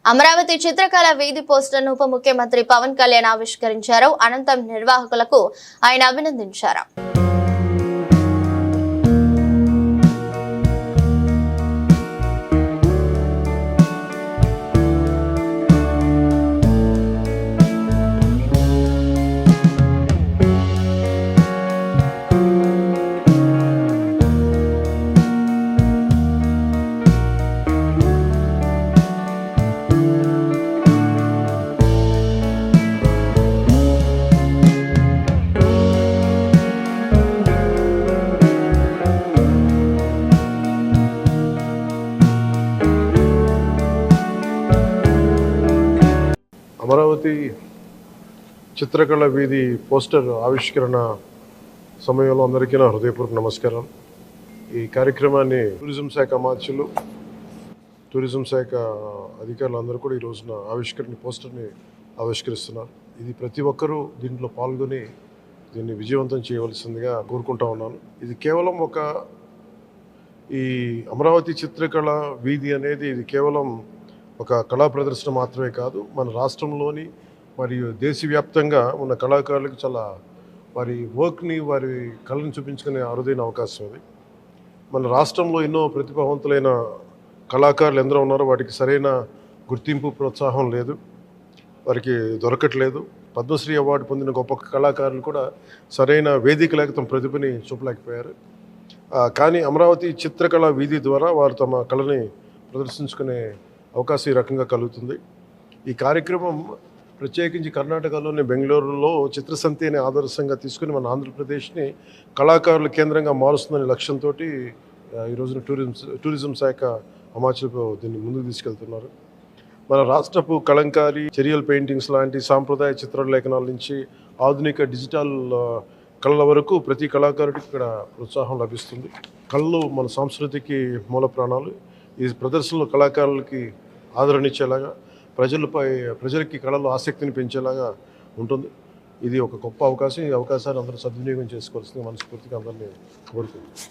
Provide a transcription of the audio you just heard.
అమరావతి చిత్రకళ వీధి పోస్టర్ను ఉప ముఖ్యమంత్రి పవన్ కళ్యాణ్ ఆవిష్కరించారు. అనంతరం నిర్వాహకులకు ఆయన అభినందించారు. అమరావతి చిత్రకళ వీధి పోస్టర్ ఆవిష్కరణ సమయంలో అందరికీ నా హృదయపూర్వక నమస్కారం. ఈ కార్యక్రమాన్ని టూరిజం శాఖ అమాత్యులు, టూరిజం శాఖ అధికారులు అందరూ కూడా ఈ రోజున పోస్టర్ని ఆవిష్కరిస్తున్నారు. ఇది ప్రతి ఒక్కరూ దీంట్లో పాల్గొని దీన్ని విజయవంతం చేయవలసిందిగా కోరుకుంటా ఉన్నాను. ఇది కేవలం ఈ అమరావతి చిత్రకళ వీధి అనేది ఇది కేవలం ఒక కళా ప్రదర్శన మాత్రమే కాదు, మన రాష్ట్రంలోని మరియు దేశవ్యాప్తంగా ఉన్న కళాకారులకు చాలా వారి వర్క్ని, వారి కళను చూపించుకునే అరుదైన అవకాశం ఇది. మన రాష్ట్రంలో ఎన్నో ప్రతిభావంతులైన కళాకారులు ఎందరో ఉన్నారో వాటికి సరైన గుర్తింపు, ప్రోత్సాహం లేదు, వారికి దొరకట్లేదు. పద్మశ్రీ అవార్డు పొందిన గొప్ప కళాకారులు కూడా సరైన వేదిక లేక తమ ప్రతిభని చూపలేకపోయారు. కానీ అమరావతి చిత్రకళ వీధి ద్వారా వారు తమ కళని ప్రదర్శించుకునే అవకాశం ఈ రకంగా కలుగుతుంది. ఈ కార్యక్రమం ప్రత్యేకించి కర్ణాటకలోని బెంగళూరులో చిత్రసంతి అనే ఆదర్శంగా తీసుకుని మన ఆంధ్రప్రదేశ్ని కళాకారుల కేంద్రంగా మారుస్తుందనే లక్ష్యంతో ఈ రోజున టూరిజం శాఖ అమాత్యులు దీన్ని ముందుకు తీసుకెళ్తున్నారు. మన రాష్ట్రపు కలంకారీ, చెరియల్ పెయింటింగ్స్ లాంటి సాంప్రదాయ చిత్రలేఖనాల నుంచి ఆధునిక డిజిటల్ కళల వరకు ప్రతి కళాకారుడికి ఇక్కడ ప్రోత్సాహం లభిస్తుంది. కళలు మన సంస్కృతికి మూల ప్రాణాలు. ఈ ప్రదర్శనలో కళాకారులకి ఆదరణ ఇచ్చేలాగా, ప్రజలకి కళలో ఆసక్తిని పెంచేలాగా ఉంటుంది. ఇది ఒక గొప్ప అవకాశం. ఈ అవకాశాన్ని అందరూ సద్వినియోగం చేసుకోవాల్సిందిగా మనస్ఫూర్తిగా అందరినీ కోరుకుంటున్నాను.